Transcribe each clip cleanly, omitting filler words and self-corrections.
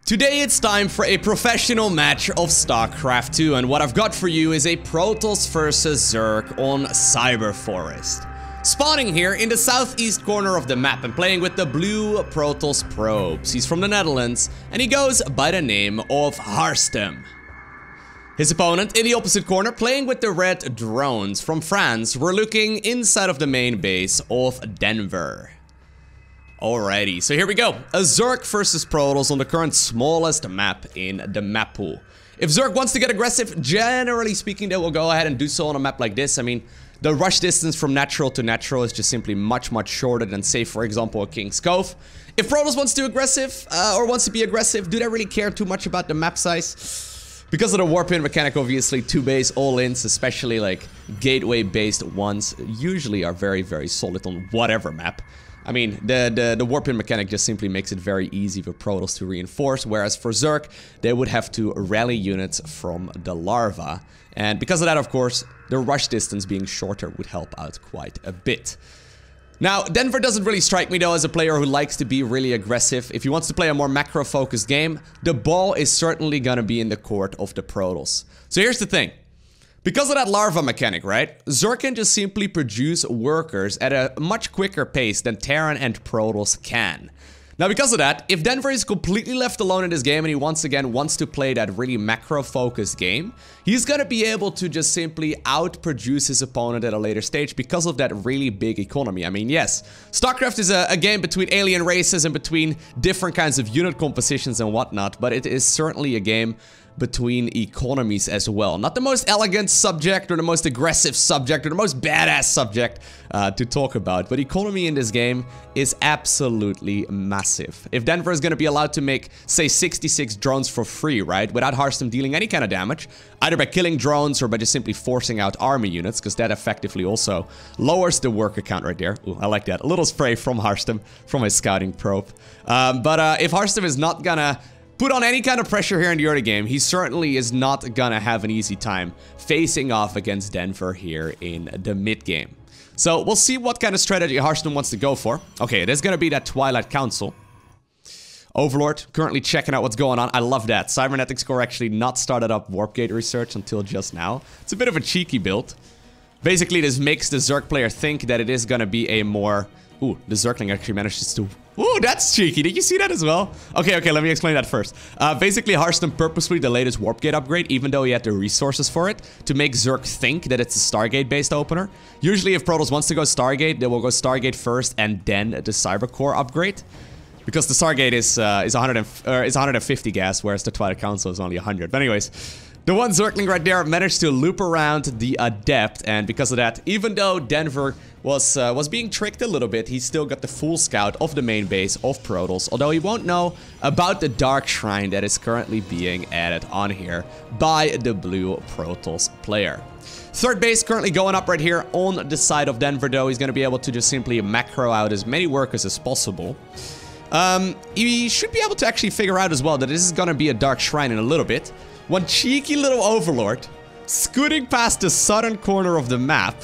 Today it's time for a professional match of StarCraft 2, and what I've got for you is a Protoss versus Zerg on Cyber Forest. Spawning here in the southeast corner of the map and playing with the blue Protoss probes. He's from the Netherlands and he goes by the name of Harstem. His opponent in the opposite corner playing with the red drones from France. We're looking inside of the main base of Denver. Alrighty, so here we go. A Zerg versus Protoss on the current smallest map in the map pool. If Zerg wants to get aggressive, generally speaking, they will go ahead and do so on a map like this. I mean, the rush distance from natural to natural is just simply much shorter than, say, for example, a King's Cove. If Protoss wants to be aggressive, do they really care too much about the map size? Because of the warp in mechanic, obviously, 2 base all-ins, especially like gateway-based ones, usually are very solid on whatever map. I mean, the warp-in mechanic just simply makes it very easy for Protoss to reinforce, whereas for Zerg, they would have to rally units from the larva. And because of that, of course, the rush distance being shorter would help out quite a bit. Now, Denver doesn't really strike me, though, as a player who likes to be really aggressive. If he wants to play a more macro-focused game, the ball is certainly gonna be in the court of the Protoss. So here's the thing. Because of that larva mechanic, right? Zerg can just simply produce workers at a much quicker pace than Terran and Protoss can. Now, because of that, if Denver is completely left alone in this game and he once again wants to play that really macro-focused game, he's gonna be able to just simply outproduce his opponent at a later stage because of that really big economy. I mean, yes, StarCraft is a game between alien races and between different kinds of unit compositions and whatnot, but it is certainly a game between economies as well. Not the most elegant subject or the most aggressive subject or the most badass subject to talk about, but economy in this game is absolutely massive. If Denver is going to be allowed to make, say, 66 drones for free, right, without Harstem dealing any kind of damage, either by killing drones or by just simply forcing out army units, because that effectively also lowers the worker count right there. Ooh, I like that. A little spray from Harstem, from his scouting probe. But if Harstem is not gonna put on any kind of pressure here in the early game, he certainly is not gonna have an easy time facing off against Denver here in the mid game. So we'll see what kind of strategy Harstem wants to go for. Okay, it is gonna be that Twilight Council. Overlord currently checking out what's going on. I love that. Cybernetics Core actually not started up Warp Gate research until just now. It's a bit of a cheeky build. Basically, this makes the Zerg player think that it is gonna be a more... Ooh, the Zergling actually manages to... Ooh, that's cheeky. Did you see that as well? Okay, let me explain that first. Basically, Harstem purposely delayed his Warp Gate upgrade, even though he had the resources for it, to make Zerg think that it's a Stargate-based opener. Usually, if Protoss wants to go Stargate, they will go Stargate first and then the Cyber Core upgrade. Because the Stargate is 150 gas, whereas the Twilight Council is only 100. But anyways... The one Zergling right there managed to loop around the Adept, and because of that, even though Denver was being tricked a little bit, he still got the full scout of the main base of Protoss, although he won't know about the Dark Shrine that is currently being added on here by the blue Protoss player. Third base currently going up right here on the side of Denver, though. He's going to be able to just simply macro out as many workers as possible. He should be able to actually figure out as well that this is going to be a Dark Shrine in a little bit. One cheeky little Overlord scooting past the southern corner of the map,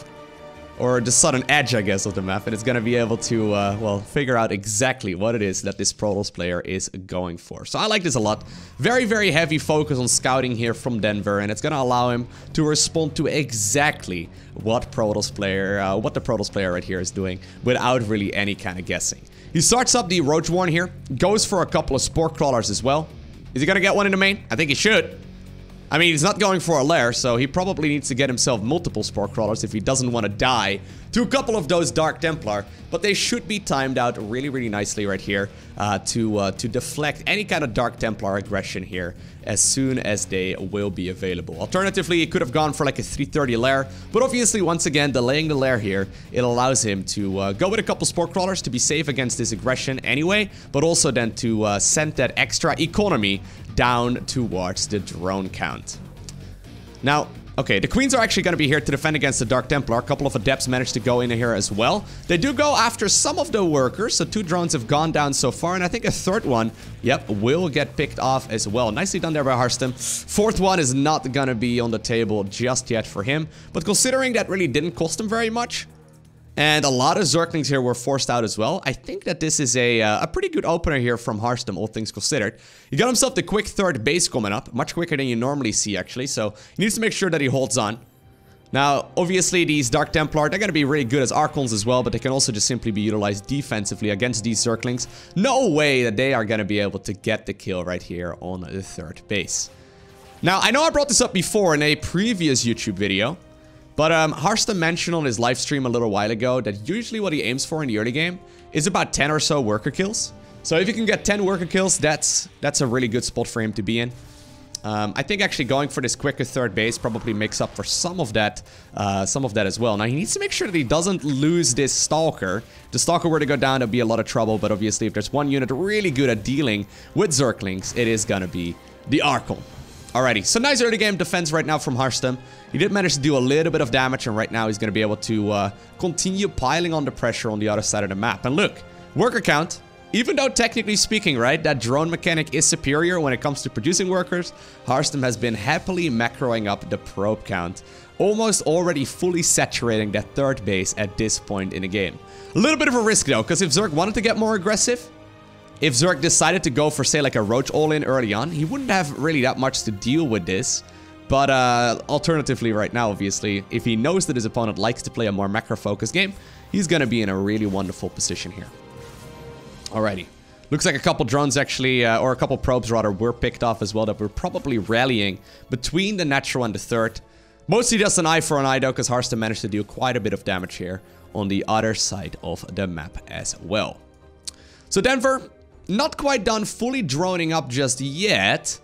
or the southern edge, I guess, of the map, and it's gonna be able to, well, figure out exactly what it is that this Protoss player is going for. So I like this a lot. Very heavy focus on scouting here from Denver, and it's gonna allow him to respond to exactly what the Protoss player right here is doing without really any kind of guessing. He starts up the Roachworn here, goes for a couple of Spore Crawlers as well. Is he gonna get one in the main? I think he should. I mean, he's not going for a lair, so he probably needs to get himself multiple Spore Crawlers if he doesn't want to die to a couple of those Dark Templar, but they should be timed out really nicely right here to deflect any kind of Dark Templar aggression here as soon as they will be available. Alternatively, he could have gone for like a 330 lair, but obviously, once again, delaying the lair here, it allows him to go with a couple Spore Crawlers to be safe against this aggression anyway, but also then to send that extra economy down towards the drone count. Now, okay, the Queens are actually going to be here to defend against the Dark Templar. A couple of Adepts managed to go in here as well. They do go after some of the workers, so 2 drones have gone down so far, and I think a third one, yep, will get picked off as well. Nicely done there by Harstem. Fourth one is not going to be on the table just yet for him, but considering that really didn't cost him very much, And a lot of Zerglings here were forced out as well. I think that this is a pretty good opener here from Harstem, all things considered. He got himself the quick third base coming up. Much quicker than you normally see, actually. So he needs to make sure that he holds on. Now, obviously, these Dark Templar, they're going to be really good as Archons as well. But they can also just simply be utilized defensively against these Zerglings. No way that they are going to be able to get the kill right here on the third base. Now, I know I brought this up before in a previous YouTube video. But Harstem mentioned on his live stream a little while ago that usually what he aims for in the early game is about 10 or so worker kills. So if you can get 10 worker kills, that's a really good spot for him to be in. I think actually going for this quicker third base probably makes up for some of that as well. Now he needs to make sure that he doesn't lose this Stalker. If the Stalker were to go down, it'd be a lot of trouble. But obviously, if there's one unit really good at dealing with Zerglings, it is gonna be the Archon. Alrighty, so nice early game defense right now from Harstem. He did manage to do a little bit of damage, and right now he's going to be able to continue piling on the pressure on the other side of the map. And look, worker count, even though technically speaking, right, that drone mechanic is superior when it comes to producing workers, Harstem has been happily macroing up the probe count, almost already fully saturating that third base at this point in the game. A little bit of a risk though, because if Zerg wanted to get more aggressive, if Zerg decided to go for, say, like a Roach all-in early on, he wouldn't have really that much to deal with this. But alternatively right now, obviously, if he knows that his opponent likes to play a more macro-focused game, he's going to be in a really wonderful position here. Alrighty. Looks like a couple drones actually, or a couple probes rather, were picked off as well that were probably rallying between the natural and the third. Mostly just an eye for an eye though, because Harstem managed to do quite a bit of damage here on the other side of the map as well. So Denver, not quite done fully droning up just yet,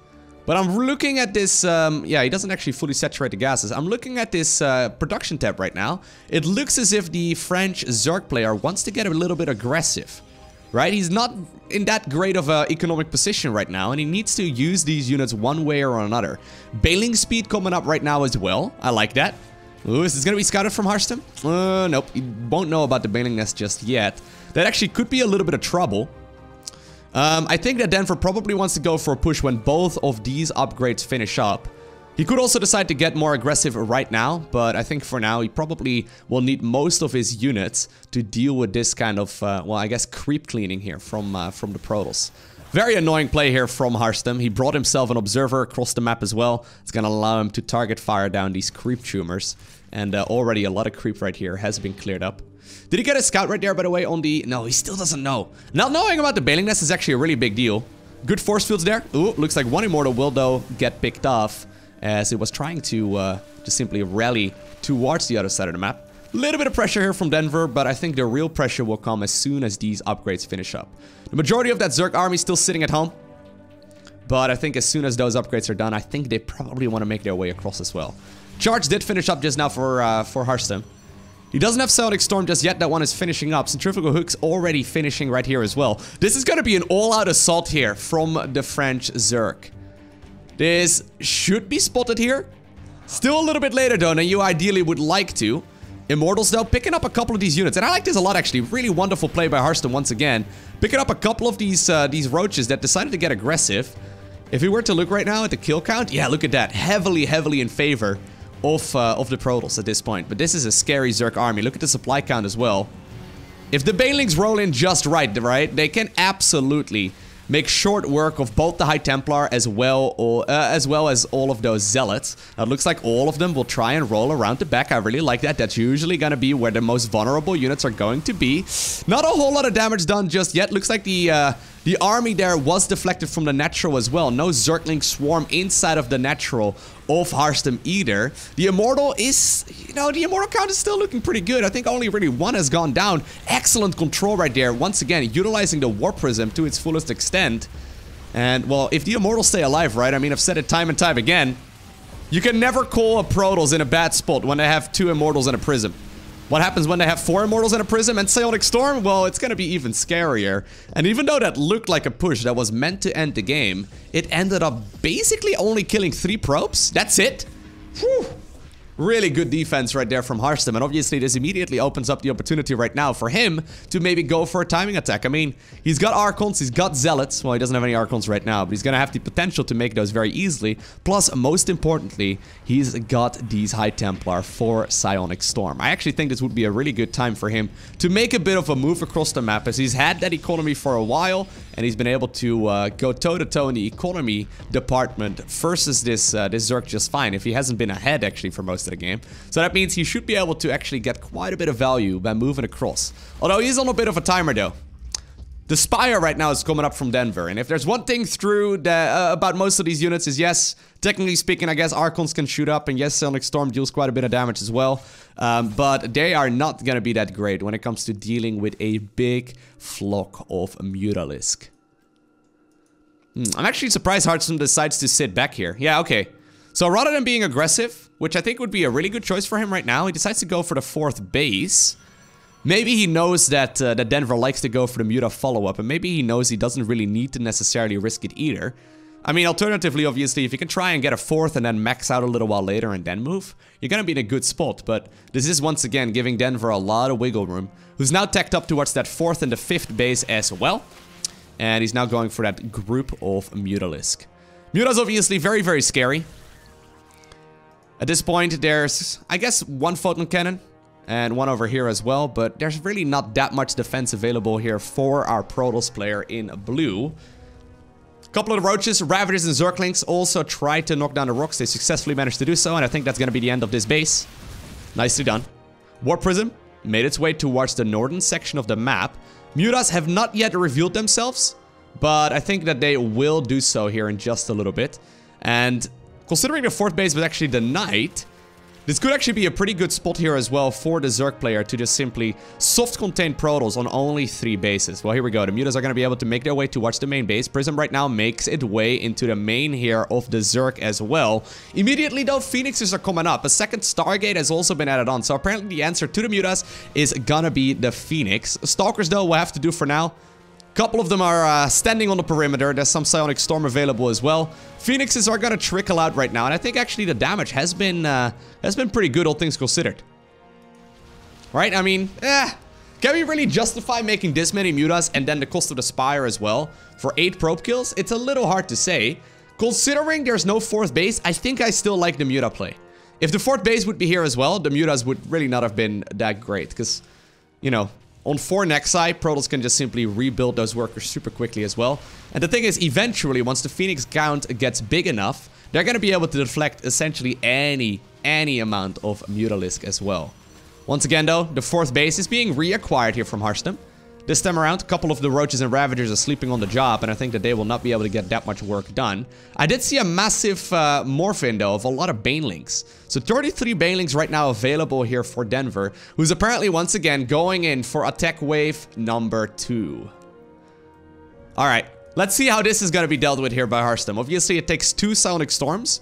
but I'm looking at this, yeah, he doesn't actually fully saturate the gases. I'm looking at this production tab right now. It looks as if the French Zerg player wants to get a little bit aggressive, right? He's not in that great of an economic position right now, and he needs to use these units one way or another. Bailing speed coming up right now as well. I like that. Ooh, is this going to be scouted from Harstem? Nope, you won't know about the bailing nest just yet. That actually could be a little bit of trouble. I think that Denver probably wants to go for a push when both of these upgrades finish up. He could also decide to get more aggressive right now, but I think for now he probably will need most of his units to deal with this kind of, well, I guess creep cleaning here from the Protoss. Very annoying play here from Harstem. He brought himself an observer across the map as well. It's going to allow him to target fire down these creep tumors. And already a lot of creep right here has been cleared up. Did he get a scout right there, by the way, on the... No, he still doesn't know. Not knowing about the bailing nest is actually a really big deal. Good force fields there. Ooh, looks like one Immortal will, though, get picked off as it was trying to just simply rally towards the other side of the map. A little bit of pressure here from Denver, but I think the real pressure will come as soon as these upgrades finish up. The majority of that Zerg army is still sitting at home. But I think as soon as those upgrades are done, I think they probably want to make their way across as well. Charge did finish up just now for Harstem. He doesn't have Psionic Storm just yet. That one is finishing up. Centrifugal Hook's already finishing right here as well. This is going to be an all-out assault here from the French Zerg. This should be spotted here. Still a little bit later though than you ideally would like to. Immortals though, picking up a couple of these units. And I like this a lot actually. Really wonderful play by Harstem once again. Picking up a couple of these roaches that decided to get aggressive. If we were to look right now at the kill count, yeah, look at that. Heavily in favor of the Protoss at this point. But this is a scary Zerg army. Look at the supply count as well. If the Banelings roll in just right, they can absolutely make short work of both the High Templar as well as all of those Zealots. Now, it looks like all of them will try and roll around the back. I really like that. That's usually going to be where the most vulnerable units are going to be. Not a whole lot of damage done just yet. Looks like the army there was deflected from the natural as well. No Zergling swarm inside of the natural of Harstem either. The Immortal is, you know, the Immortal count is still looking pretty good. I think only really one has gone down. Excellent control right there. Once again, utilizing the Warp Prism to its fullest extent. And, well, if the Immortals stay alive, right? I mean, I've said it time and time again. You can never call a Protoss in a bad spot when they have 2 Immortals and a Prism. What happens when they have 4 Immortals and a Prism and Psionic Storm? Well, it's gonna be even scarier. And even though that looked like a push that was meant to end the game, it ended up basically only killing 3 probes. That's it. Whew. Really good defense right there from Harstem, and obviously this immediately opens up the opportunity right now for him to maybe go for a timing attack. I mean, he's got Archons, he's got Zealots. Well, he doesn't have any Archons right now, but he's gonna have the potential to make those very easily. Plus, most importantly, he's got these High Templar for Psionic Storm. I actually think this would be a really good time for him to make a bit of a move across the map, as he's had that economy for a while, and he's been able to go toe-to-toe in the economy department versus this Zerg just fine, if he hasn't been ahead actually for most of the game. So that means he should be able to actually get quite a bit of value by moving across. Although he's on a bit of a timer though. The Spire right now is coming up from Denver, and if there's one thing through about most of these units is, yes, technically speaking, I guess Archons can shoot up, and yes, Psionic Storm deals quite a bit of damage as well, but they are not gonna be that great when it comes to dealing with a big flock of Mutalisk. I'm actually surprised Harstem decides to sit back here. Yeah, okay. So rather than being aggressive, which I think would be a really good choice for him right now, he decides to go for the 4th base. Maybe he knows that that Denver likes to go for the Muta follow-up, and maybe he knows he doesn't really need to necessarily risk it either. I mean, alternatively, obviously, if you can try and get a 4th and then max out a little while later and then move, you're gonna be in a good spot. But this is once again giving Denver a lot of wiggle room, who's now teched up towards that 4th and the 5th base as well. And he's now going for that group of Mutalisk. Muta's obviously very, very scary. At this point, there's, I guess, 1 photon cannon and 1 over here as well, but there's really not that much defense available here for our Protoss player in blue. A couple of the Roaches, Ravagers, and Zerglings also tried to knock down the rocks. They successfully managed to do so, and I think that's going to be the end of this base. Nicely done. Warp Prism made its way towards the northern section of the map. Mutas have not yet revealed themselves, but I think that they will do so here in just a little bit. And considering the 4th base was actually denied, this could actually be a pretty good spot here as well for the Zerg player to just simply soft contain Protoss on only 3 bases. Well, here we go. The Mutas are going to be able to make their way towards the main base. Prism right now makes its way into the main here of the Zerg as well. Immediately though, Phoenixes are coming up. A 2nd Stargate has also been added on. So apparently the answer to the Mutas is gonna be the Phoenix. Stalkers though, we'll have to do for now. Couple of them are standing on the perimeter. There's some Psionic Storm available as well. Phoenixes are gonna trickle out right now, and I think actually the damage has been pretty good, all things considered. Right? I mean, can we really justify making this many Mutas and then the cost of the Spire as well for 8 probe kills? It's a little hard to say. Considering there's no 4th base, I think I still like the Muta play. If the 4th base would be here as well, the Mutas would really not have been that great, because, you know, on 4 Nexi, Protoss can just simply rebuild those workers super quickly as well. And the thing is, eventually, once the Phoenix count gets big enough, they're going to be able to deflect essentially any amount of Mutalisk as well. Once again, though, the 4th base is being reacquired here from Harstem. This time around, a couple of the Roaches and Ravagers are sleeping on the job, and I think that they will not be able to get that much work done. I did see a massive morph-in, though, of a lot of Banelings. So 33 Banelings right now available here for Denver, who's apparently once again going in for attack wave number 2. Alright, let's see how this is going to be dealt with here by Harstem. Obviously, it takes 2 Psionic Storms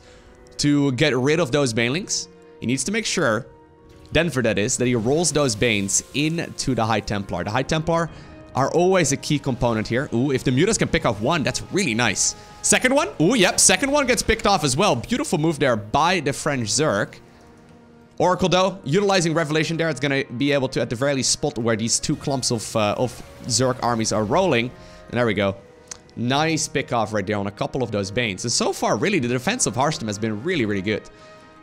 to get rid of those Banelings. He needs to make sure, Denver that is, that he rolls those Banes into the High Templar. The High Templar are always a key component here. Ooh, if the Mutas can pick off 1, that's really nice. Second one? Ooh, yep, 2nd one gets picked off as well. Beautiful move there by the French Zerg. Oracle, though, utilizing Revelation there, it's going to be able to, at the very least, spot where these 2 clumps of Zerg armies are rolling. And there we go. Nice pick off right there on a couple of those Banes. And so far, really, the defense of Harstem has been really, really good.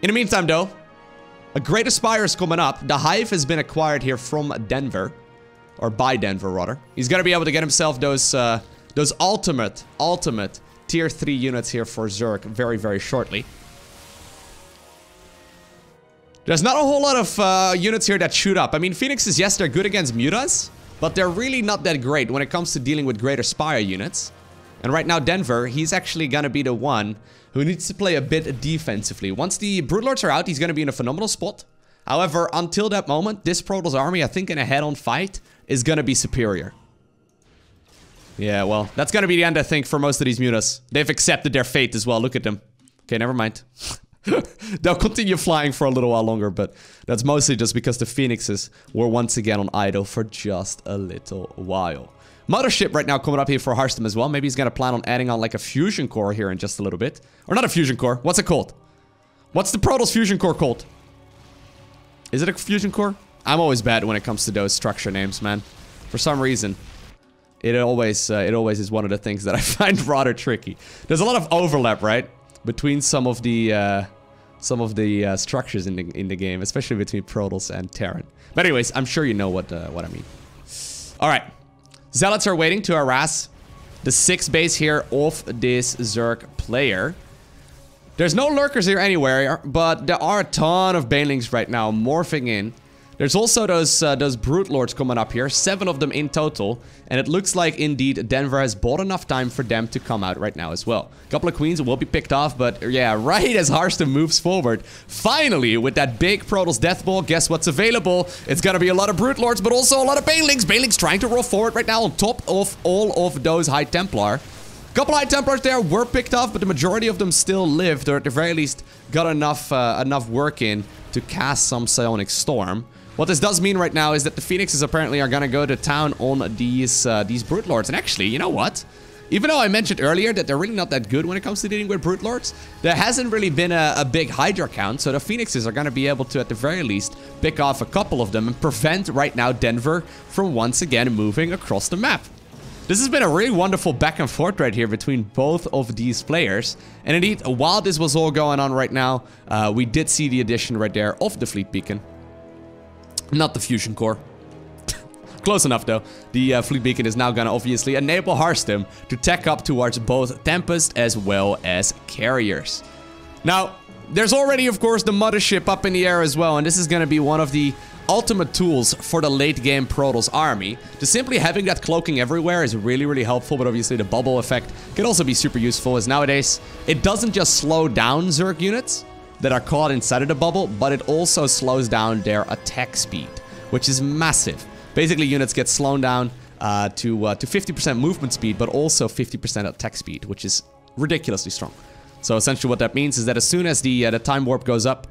In the meantime, though, a Great Aspire is coming up. The Hive has been acquired here from Denver. Or by Denver, rather. He's going to be able to get himself those ultimate tier 3 units here for Zerg very, very shortly. There's not a whole lot of units here that shoot up. I mean, Phoenixes, yes, they're good against Mutas, but they're really not that great when it comes to dealing with Great Aspire units. And right now, Denver, he's actually going to be the one who needs to play a bit defensively. Once the Broodlords are out, he's going to be in a phenomenal spot. However, until that moment, this Protoss army, I think in a head-on fight, is going to be superior. Yeah, well, that's going to be the end, I think, for most of these Mutas. They've accepted their fate as well. Look at them. Okay, never mind. They'll continue flying for a little while longer, but that's mostly just because the Phoenixes were once again on idle for just a little while. Mothership right now coming up here for Harstem as well. Maybe he's going to plan on adding on like a fusion core here in just a little bit. Or not a fusion core. What's it called? What's the Protoss fusion core called? Is it a fusion core? I'm always bad when it comes to those structure names, man. For some reason. It always is one of the things that I find rather tricky. There's a lot of overlap, right? Between some of the structures in the game, especially between Protoss and Terran. But anyways, I'm sure you know what I mean. All right, Zealots are waiting to harass the 6th base here of this Zerg player. There's no lurkers here anywhere, but there are a ton of banelings right now morphing in. There's also those Brute Lords coming up here, 7 of them in total, and it looks like indeed Denver has bought enough time for them to come out right now as well. A couple of queens will be picked off, but yeah, right as Harstem moves forward, finally with that big Protoss Death Ball, guess what's available? It's gonna be a lot of Brute Lords, but also a lot of Banelings. Banelings trying to roll forward right now on top of all of those High Templar. Couple High Templars there were picked off, but the majority of them still lived, or at the very least got enough work in to cast some Psionic Storm. What this does mean right now is that the Phoenixes apparently are gonna go to town on these Brute Lords. And actually, you know what? Even though I mentioned earlier that they're really not that good when it comes to dealing with Brute Lords, there hasn't really been a big Hydra count, so the Phoenixes are gonna be able to, at the very least, pick off a couple of them and prevent right now Denver from once again moving across the map. This has been a really wonderful back and forth right here between both of these players. And indeed, while this was all going on right now, we did see the addition right there of the Fleet Beacon. Not the Fusion Core. Close enough though. The Fleet Beacon is now gonna obviously enable Harstem to tech up towards both Tempest as well as Carriers. Now, there's already of course the Mothership up in the air as well, and this is gonna be one of the ultimate tools for the late game Protoss army. Just simply having that cloaking everywhere is really helpful, but obviously the bubble effect can also be super useful, as nowadays it doesn't just slow down Zerg units that are caught inside of the bubble, but it also slows down their attack speed, which is massive. Basically, units get slowed down to 50% movement speed, but also 50% attack speed, which is ridiculously strong. So essentially what that means is that as soon as the time warp goes up,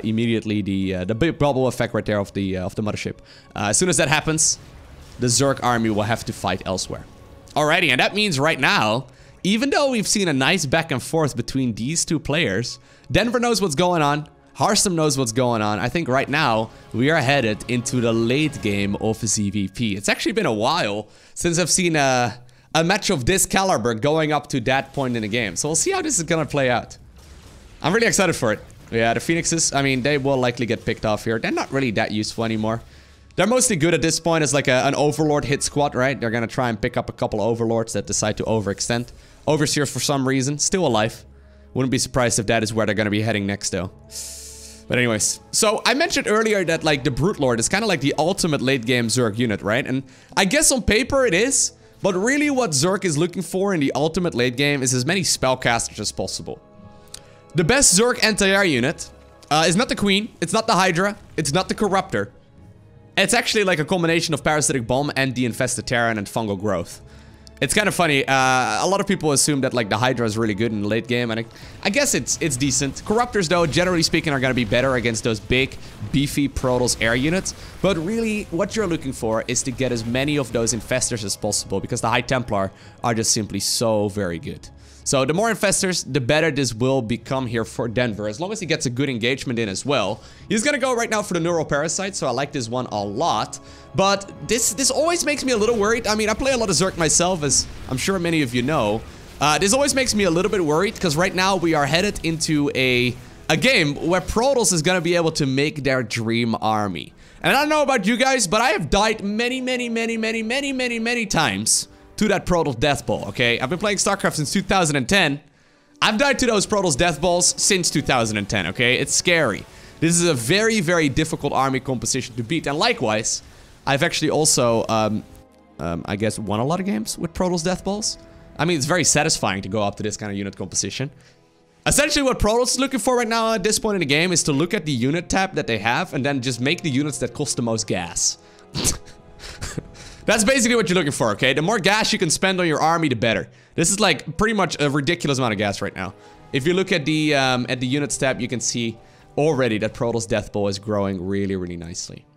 immediately the big bubble effect right there of the Mothership, as soon as that happens, the Zerg army will have to fight elsewhere. Alrighty, and that means right now, even though we've seen a nice back and forth between these two players, Denver knows what's going on, Harstem knows what's going on. I think right now we are headed into the late game of ZVP. It's actually been a while since I've seen a match of this caliber going up to that point in the game. So we'll see how this is gonna play out. I'm really excited for it. Yeah, the Phoenixes, I mean, they will likely get picked off here. They're not really that useful anymore. They're mostly good at this point as like an Overlord hit squad, right? They're gonna try and pick up a couple of Overlords that decide to overextend. Overseers for some reason, still alive. Wouldn't be surprised if that is where they're gonna be heading next though. But anyways, so I mentioned earlier that like the Brute Lord is kind of like the ultimate late game Zerg unit, right? And I guess on paper it is, but really what Zerg is looking for in the ultimate late game is as many spellcasters as possible. The best Zerg anti-air unit is not the Queen, it's not the Hydra, it's not the Corruptor. It's actually like a combination of Parasitic Bomb and the Infested Terran and Fungal Growth. It's kind of funny, a lot of people assume that like the Hydra is really good in the late game, and I guess it's decent. Corruptors though, generally speaking, are gonna be better against those big, beefy Protoss air units, but really what you're looking for is to get as many of those Infestors as possible, because the High Templar are just simply so very good. So the more Infestors, the better this will become here for Denver, as long as he gets a good engagement in as well. He's gonna go right now for the Neural Parasite, so I like this one a lot. But this always makes me a little worried. I mean, I play a lot of Zerg myself, as I'm sure many of you know. This always makes me a little bit worried, because right now we are headed into a game where Protoss is gonna be able to make their dream army. And I don't know about you guys, but I have died many times to that Protoss Death Ball, okay? I've been playing StarCraft since 2010. I've died to those Protoss Death Balls since 2010, okay? It's scary. This is a very difficult army composition to beat. And likewise, I've actually also, I guess, won a lot of games with Protoss Death Balls. I mean, it's very satisfying to go up to this kind of unit composition. Essentially, what Protoss is looking for right now at this point in the game is to look at the unit tab that they have and then just make the units that cost the most gas. That's basically what you're looking for, okay? The more gas you can spend on your army, the better. This is like pretty much a ridiculous amount of gas right now. If you look at the units tab, you can see already that Protoss Death Ball is growing really nicely.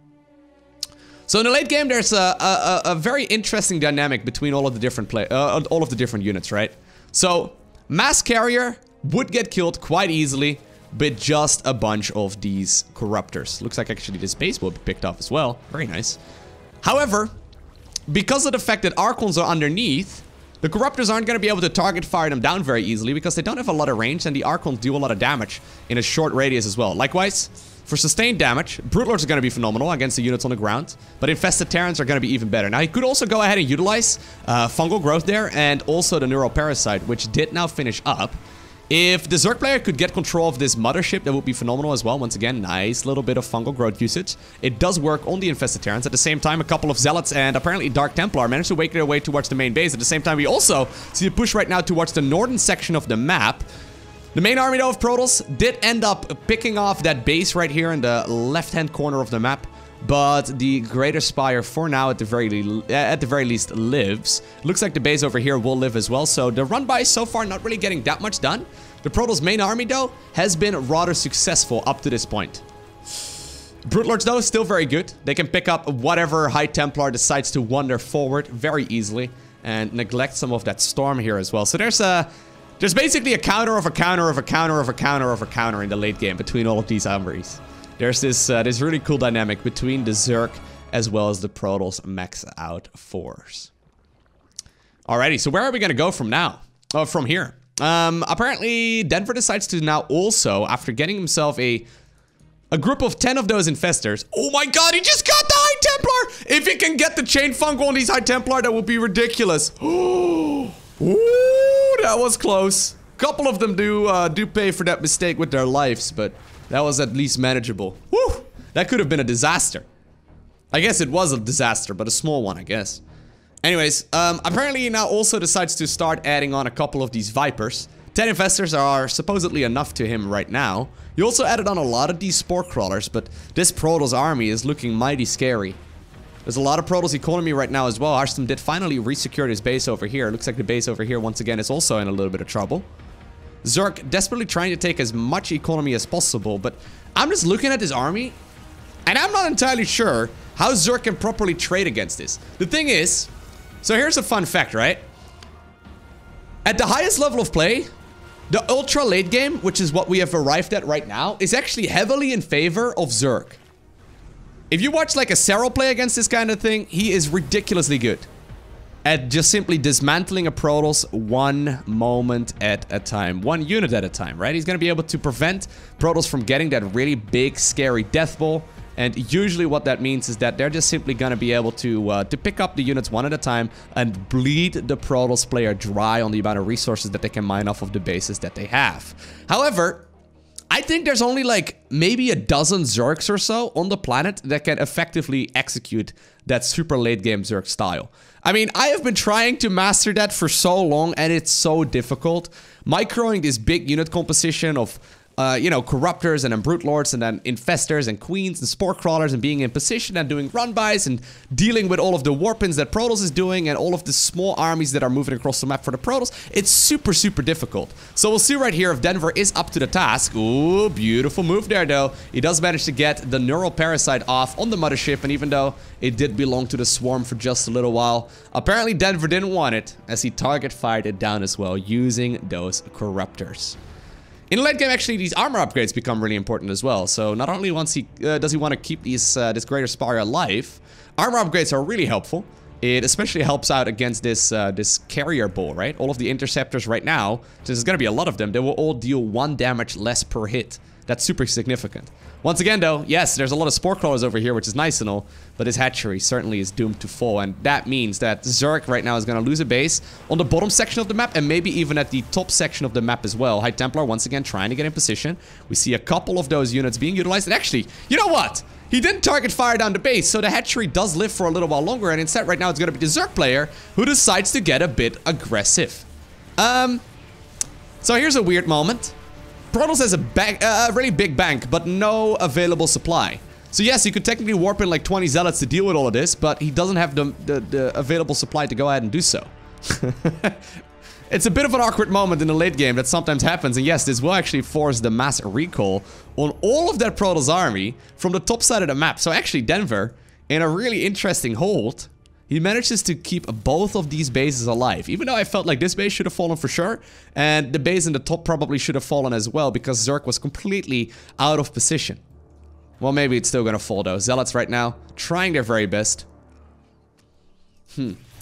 So in the late game, there's a very interesting dynamic between all of the different units, right? So Mass Carrier would get killed quite easily with just a bunch of these corruptors. Looks like actually this base will be picked off as well. Very nice. However, because of the fact that Archons are underneath, the corruptors aren't going to be able to target fire them down very easily because they don't have a lot of range, and the Archons do a lot of damage in a short radius as well. Likewise, for sustained damage, Brute Lords are going to be phenomenal against the units on the ground, but Infested Terrans are going to be even better. Now, he could also go ahead and utilize fungal growth there, and also the Neuroparasite, which did now finish up. If the Zerg player could get control of this mothership, that would be phenomenal as well. Once again, nice little bit of fungal growth usage. It does work on the Infested Terrans. At the same time, a couple of Zealots and apparently Dark Templar managed to make their way towards the main base. At the same time, we also see a push right now towards the northern section of the map. The main army, though, of Protoss did end up picking off that base right here in the left-hand corner of the map. But the Greater Spire, for now, at the very least, lives. Looks like the base over here will live as well. So the run-by so far not really getting that much done. The Protoss main army, though, has been rather successful up to this point. Brute Lords, though, still very good. They can pick up whatever High Templar decides to wander forward very easily and neglect some of that storm here as well. So there's basically a counter of a counter of a counter of a counter of a counter in the late game between all of these armies. There's this really cool dynamic between the Zerg as well as the Protoss max out force. Alrighty, so where are we gonna go from now? Oh, from here. Apparently Denver decides to now also, after getting himself a group of 10 of those infestors. Oh my god, he just got the High Templar! If he can get the Chain Fungal on these High Templar, that would be ridiculous. Ooh, that was close. A couple of them do pay for that mistake with their lives, but that was at least manageable. Woo! That could have been a disaster. I guess it was a disaster, but a small one, I guess. Anyways, apparently he now also decides to start adding on a couple of these Vipers. 10 Infestors are supposedly enough to him right now. He also added on a lot of these Spore Crawlers, but this Protoss army is looking mighty scary. There's a lot of Protoss economy right now as well. Harstem did finally resecure his base over here. Looks like the base over here, once again, is also in a little bit of trouble. Zerg desperately trying to take as much economy as possible, but I'm just looking at this army, and I'm not entirely sure how Zerg can properly trade against this. The thing is, so here's a fun fact, right? At the highest level of play, the ultra late game, which is what we have arrived at right now, is actually heavily in favor of Zerg. If you watch like a Cero play against this kind of thing, he is ridiculously good at just simply dismantling a Protoss one moment at a time, one unit at a time, right? He's gonna be able to prevent Protoss from getting that really big, scary death ball. And usually what that means is that they're just simply gonna be able to pick up the units one at a time and bleed the Protoss player dry on the amount of resources that they can mine off of the bases that they have. However, I think there's only like maybe a dozen Zergs or so on the planet that can effectively execute that super late game Zerg style. I mean, I have been trying to master that for so long and it's so difficult. Microing this big unit composition of you know, Corruptors and then Brute Lords and then Infestors and Queens and Spore Crawlers and being in position and doing run-bys and dealing with all of the warpins that Protoss is doing and all of the small armies that are moving across the map for the Protoss. It's super, super difficult. So we'll see right here if Denver is up to the task. Ooh, beautiful move there though. He does manage to get the Neuroparasite off on the mothership, and even though it did belong to the swarm for just a little while, apparently Denver didn't want it as he target fired it down as well using those Corruptors. In the late game, actually, these armor upgrades become really important as well. So not only does he want to keep these this Greater Spire alive, armor upgrades are really helpful. It especially helps out against this this carrier bull, right? All of the interceptors right now, since there's going to be a lot of them, they will all deal 1 damage less per hit. That's super significant. Once again, though, yes, there's a lot of Spore Crawlers over here, which is nice and all, but his hatchery certainly is doomed to fall, and that means that Zerg right now is going to lose a base on the bottom section of the map, and maybe even at the top section of the map as well. High Templar, once again, trying to get in position. We see a couple of those units being utilized, and actually, you know what? He didn't target fire down the base, so the hatchery does live for a little while longer, and instead right now it's going to be the Zerg player who decides to get a bit aggressive. So here's a weird moment. Protoss has a really big bank, but no available supply. So yes, you could technically warp in like 20 Zealots to deal with all of this, but he doesn't have the available supply to go ahead and do so. It's a bit of an awkward moment in the late game that sometimes happens, and yes, this will actually force the mass recall on all of that Protoss army from the top side of the map. So actually Denver, in a really interesting hold, he manages to keep both of these bases alive. Even though I felt like this base should have fallen for sure, and the base in the top probably should have fallen as well, because Zerg was completely out of position. Well, maybe it's still gonna fall though. Zealots right now, trying their very best.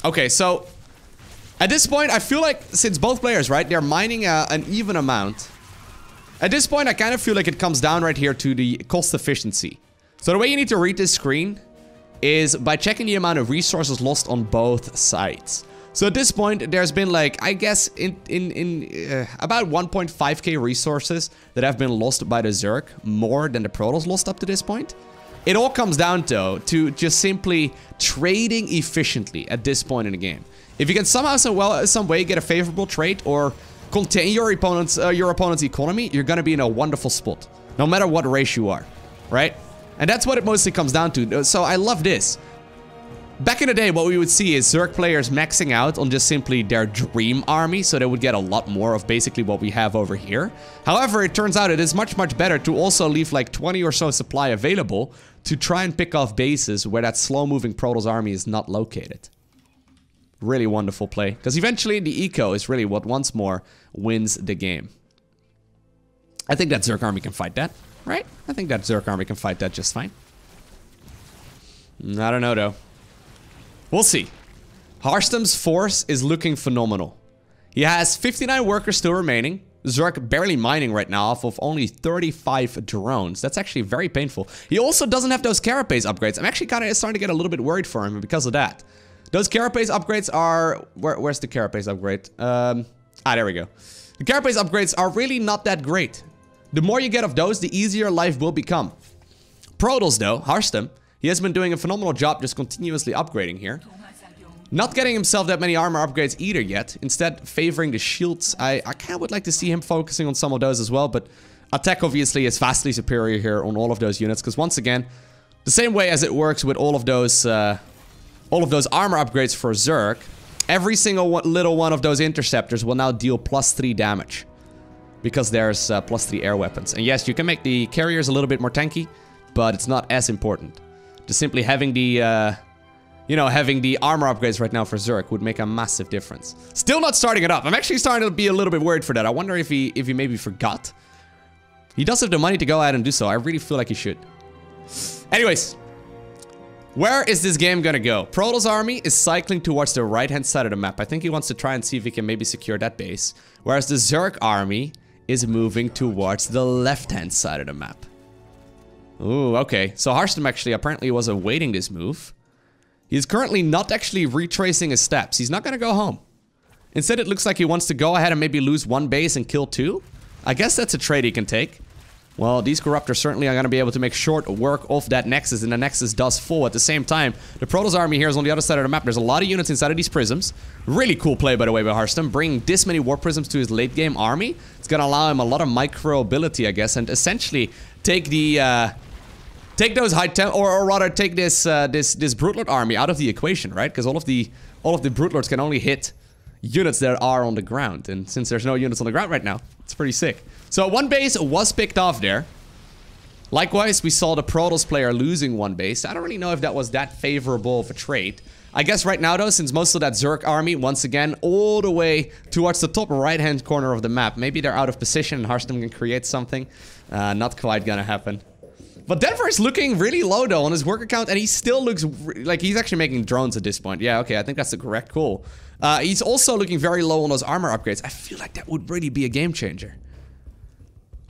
Okay, so at this point, I feel like since both players, right, they're mining an even amount. At this point, I kind of feel like it comes down right here to the cost efficiency. So the way you need to read this screen is by checking the amount of resources lost on both sides. So at this point, there's been like, I guess, about 1.5k resources that have been lost by the Zerg, more than the Protoss lost up to this point. It all comes down, though, to just simply trading efficiently at this point in the game. If you can somehow, some way get a favorable trade or contain your opponent's economy, you're gonna be in a wonderful spot, no matter what race you are, right? And that's what it mostly comes down to. So I love this. Back in the day, what we would see is Zerg players maxing out on just simply their dream army, so they would get a lot more of basically what we have over here. However, it turns out it is much, much better to also leave like 20 or so supply available to try and pick off bases where that slow-moving Protoss army is not located. Really wonderful play, because eventually the eco is really what once more wins the game. I think that Zerg army can fight that. Right? I think that Zerg army can fight that just fine. I don't know, though. We'll see. Harstem's force is looking phenomenal. He has 59 workers still remaining. Zerg barely mining right now off of only 35 drones. That's actually very painful. He also doesn't have those carapace upgrades. I'm actually kind of starting to get a little bit worried for him because of that. Those carapace upgrades are... Where's the carapace upgrade? There we go. The carapace upgrades are really not that great. The more you get of those, the easier life will become. Protoss, though, Harstem, he has been doing a phenomenal job just continuously upgrading here. Not getting himself that many armor upgrades either yet. Instead, favoring the shields. I kind of would like to see him focusing on some of those as well, but attack obviously is vastly superior here on all of those units, because once again, the same way as it works with all of those armor upgrades for Zerg, every single little one of those interceptors will now deal +3 damage. Because there's +3 air weapons. And yes, you can make the carriers a little bit more tanky, but it's not as important. Just simply having the, having the armor upgrades right now for Zerg would make a massive difference. Still not starting it up. I'm actually starting to be a little bit worried for that. I wonder if he maybe forgot. He does have the money to go ahead and do so. I really feel like he should. Anyways, where is this game gonna go? Protoss army is cycling towards the right-hand side of the map. I think he wants to try and see if he can maybe secure that base. Whereas the Zerg army is moving towards the left-hand side of the map. Ooh, okay. So Harstem actually apparently was awaiting this move. He's currently not actually retracing his steps. He's not gonna go home. Instead, it looks like he wants to go ahead and maybe lose one base and kill two. I guess that's a trade he can take. Well, these Corruptors certainly are going to be able to make short work of that Nexus, and the Nexus does fall at the same time. The Protoss army here is on the other side of the map. There's a lot of units inside of these prisms. Really cool play, by the way, by Harstem. Bringing this many War Prisms to his late-game army. It's going to allow him a lot of micro-ability, I guess, and essentially take the... take those or rather take this Brute Lord army out of the equation, right? Because all of the Brute Lords can only hit units that are on the ground, and since there's no units on the ground right now, it's pretty sick. So one base was picked off there. Likewise, we saw the Protoss player losing one base. I don't really know if that was that favorable of a trade. I guess right now, though, since most of that Zerg army, once again, all the way towards the top right-hand corner of the map, maybe they're out of position and Harstem can create something. Not quite gonna happen. But Denver is looking really low, though, on his worker count, and he still looks like he's actually making drones at this point. Yeah, okay, I think that's the correct call. He's also looking very low on those armor upgrades. I feel like that would really be a game changer.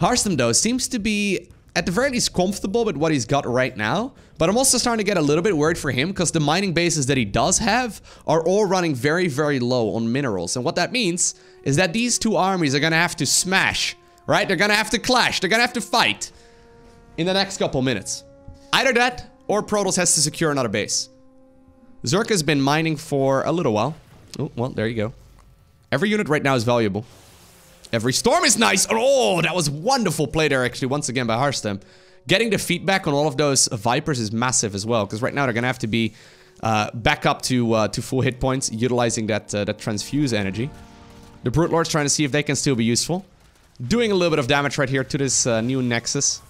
Harstem, though, seems to be, at the very least, comfortable with what he's got right now. But I'm also starting to get a little bit worried for him, because the mining bases that he does have are all running very, very low on minerals. And what that means is that these two armies are going to have to smash, right? They're going to have to clash. They're going to have to fight in the next couple minutes. Either that, or Protoss has to secure another base. Zerg has been mining for a little while. Oh, well, there you go. Every unit right now is valuable. Every storm is nice. Oh, that was wonderful play there, actually, once again by Harstem. Getting the feedback on all of those Vipers is massive as well, because right now they're going to have to be back up to full hit points, utilizing that transfuse energy. The Brute Lord's trying to see if they can still be useful. Doing a little bit of damage right here to this new Nexus.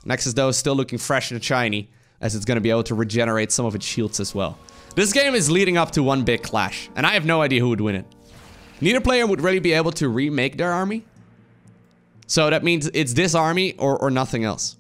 Nexus, though, is still looking fresh and shiny, as it's going to be able to regenerate some of its shields as well. This game is leading up to one big clash, and I have no idea who would win it. Neither player would really be able to remake their army. So that means it's this army or nothing else.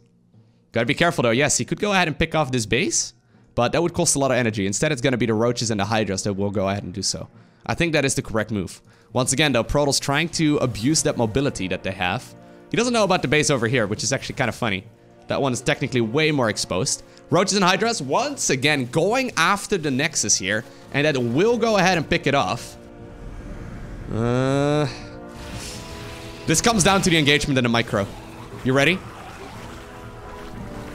Gotta be careful though. Yes, he could go ahead and pick off this base, but that would cost a lot of energy. Instead, it's gonna be the roaches and the hydras that will go ahead and do so. I think that is the correct move. Once again though, Protoss trying to abuse that mobility that they have. He doesn't know about the base over here, which is actually kind of funny. That one is technically way more exposed. Roaches and hydras once again going after the nexus here, and that will go ahead and pick it off. This comes down to the engagement and the micro. You ready?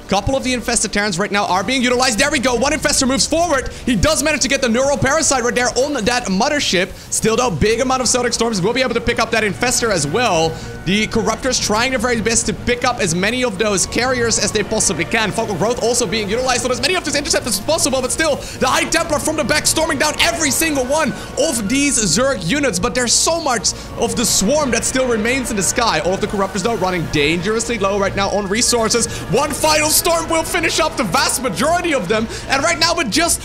Couple of the infested Terrans right now are being utilized. There we go. One infestor moves forward. He does manage to get the neural parasite right there on that mothership. Still though, big amount of Zodiac Storms will be able to pick up that infestor as well. The Corruptors trying their very best to pick up as many of those carriers as they possibly can. Focal Growth also being utilized on as many of these interceptors as possible, but still, the High Templar from the back storming down every single one of these Zerg units. But there's so much of the swarm that still remains in the sky. All of the Corruptors though running dangerously low right now on resources. One final storm will finish up the vast majority of them, and right now with just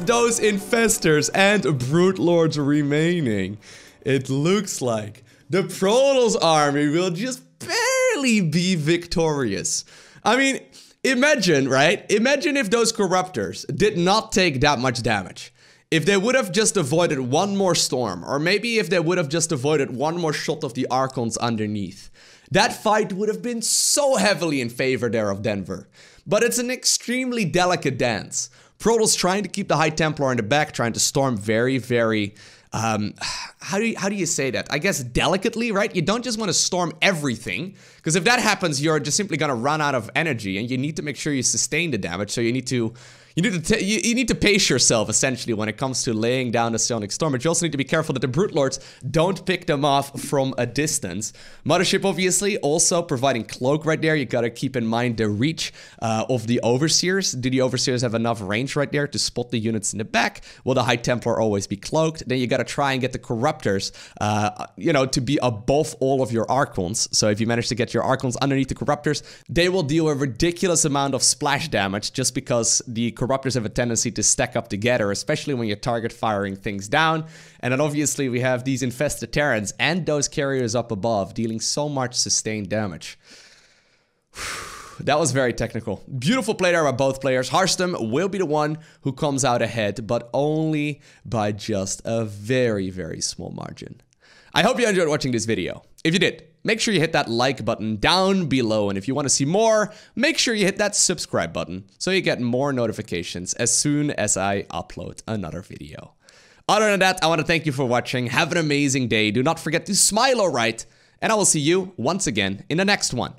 those infestors and brute lords remaining, it looks like the Protoss army will just barely be victorious. I mean, imagine, right? Imagine if those Corruptors did not take that much damage. If they would have just avoided one more storm, or maybe if they would have just avoided one more shot of the Archons underneath. That fight would have been so heavily in favor there of Denver. But it's an extremely delicate dance. Protoss trying to keep the High Templar in the back, trying to storm very, very... how do you say that? I guess delicately, right? You don't just want to storm everything, because if that happens, you're just simply gonna run out of energy, and you need to make sure you sustain the damage. So you need to pace yourself essentially when it comes to laying down a Sonic Storm. But you also need to be careful that the Brute Lords don't pick them off from a distance. Mothership obviously also providing cloak right there. You gotta keep in mind the reach of the Overseers. Do the Overseers have enough range right there to spot the units in the back? Will the High Templar always be cloaked? Then you gotta try and get the Corruptors, you know, to be above all of your Archons. So if you manage to get your Archons underneath the Corruptors, they will deal a ridiculous amount of splash damage just because the Corruptors have a tendency to stack up together, especially when you're target firing things down. And then obviously we have these infested Terrans and those carriers up above dealing so much sustained damage. That was very technical. Beautiful play there by both players. Harstem will be the one who comes out ahead, but only by just a very, very small margin. I hope you enjoyed watching this video. If you did, make sure you hit that like button down below, and if you want to see more, make sure you hit that subscribe button so you get more notifications as soon as I upload another video. Other than that, I want to thank you for watching. Have an amazing day. Do not forget to smile alright, and I will see you once again in the next one.